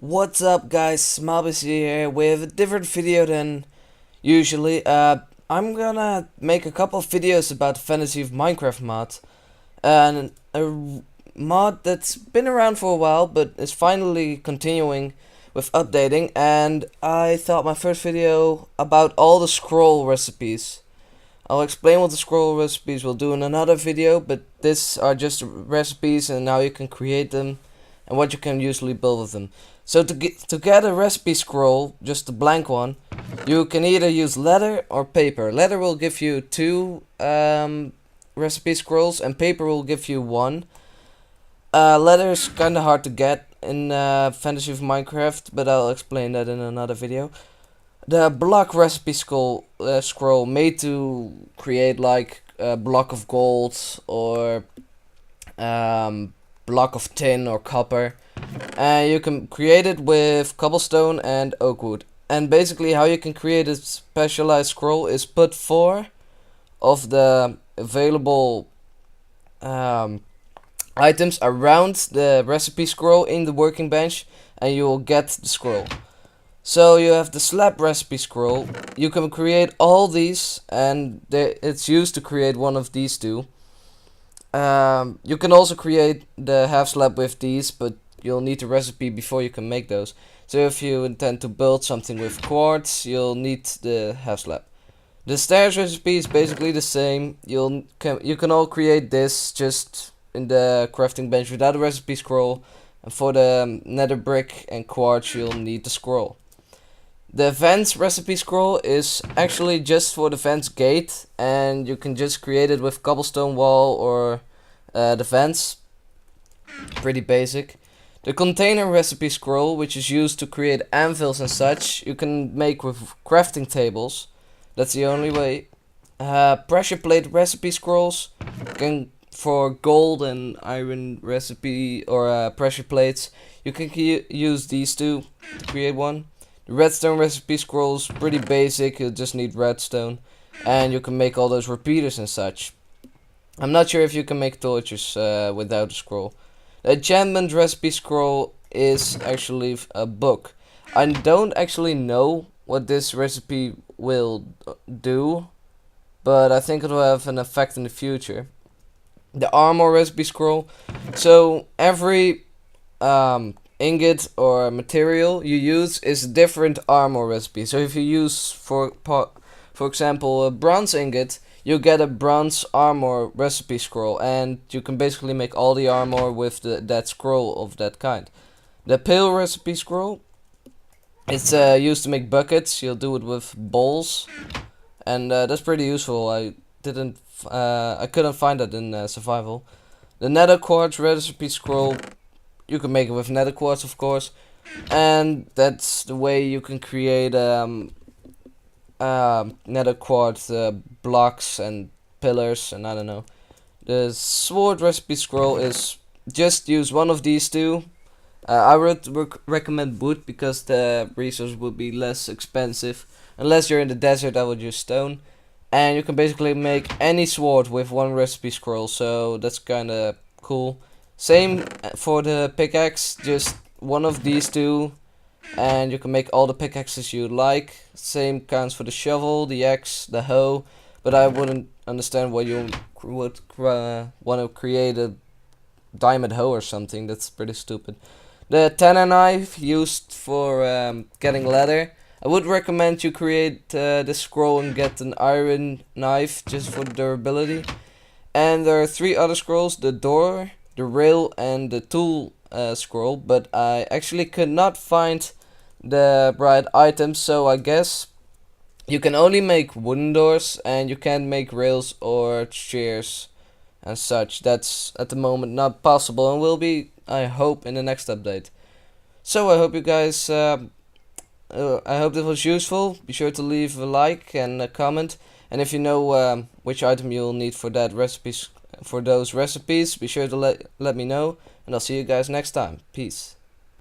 What's up guys, TheSmileBC here with a different video than usually. I'm gonna make a couple of videos about the Fantasy of Minecraft mod. And a mod that's been around for a while but is finally continuing with updating. And I thought my first video about all the scroll recipes. I'll explain what the scroll recipes will do in another video, but these are just recipes and how you can create them and what you can usually build with them. So to get a recipe scroll, just a blank one, you can either use leather or paper. Leather will give you two recipe scrolls and paper will give you one. Leather is kinda hard to get in Fantasy of Minecraft, but I'll explain that in another video. The block recipe scroll made to create like a block of gold or block of tin or copper. And you can create it with cobblestone and oak wood. And basically how you can create a specialized scroll is put 4 of the available items around the recipe scroll in the working bench and you will get the scroll. So you have the slab recipe scroll. You can create all these and it's used to create one of these two. You can also create the half slab with these, but you'll need the recipe before you can make those. So if you intend to build something with quartz, you'll need the half slab. The stairs recipe is basically the same. You can all create this just in the crafting bench without a recipe scroll. And for the nether brick and quartz, you'll need the scroll. The vents recipe scroll is actually just for the vents gate, and you can just create it with cobblestone wall or the vents. Pretty basic. The container recipe scroll, which is used to create anvils and such, you can make with crafting tables. That's the only way. Pressure plate recipe scrolls for gold and iron recipe or pressure plates. You can use these two to create one. The redstone recipe scroll is pretty basic. You just need redstone, and you can make all those repeaters and such. I'm not sure if you can make torches without a scroll. The enchantment recipe scroll is actually a book. I don't actually know what this recipe will do, but I think it will have an effect in the future. The armor recipe scroll. So every ingot or material you use is a different armor recipe. So if you use for example a bronze ingot, you get a bronze armor recipe scroll, and you can basically make all the armor with that scroll of that kind. The pail recipe scroll, it's used to make buckets. You'll do it with bowls, and that's pretty useful. I couldn't find that in survival. The nether quartz recipe scroll, you can make it with nether quartz, of course, and that's the way you can create nether quartz blocks and pillars, and I don't know. The sword recipe scroll is just use one of these two. I would recommend wood because the resource would be less expensive. Unless you're in the desert, I would use stone. And you can basically make any sword with one recipe scroll, so that's kinda cool. Same for the pickaxe, just one of these two, and you can make all the pickaxes you like. Same counts for the shovel, the axe, the hoe, but I wouldn't understand why you would want to create a diamond hoe or something. That's pretty stupid. The tanner knife used for getting leather. I would recommend you create this scroll and get an iron knife just for durability. And there are 3 other scrolls: the door, the rail, and the tool scroll, but I actually could not find the right items, so I guess you can only make wooden doors and you can't make rails or chairs and such. That's at the moment not possible and will be, I hope, in the next update. So I hope you guys I hope this was useful. Be sure to leave a like and a comment, and if you know which item you'll need for those recipes, be sure to let me know, and I'll see you guys next time. Peace.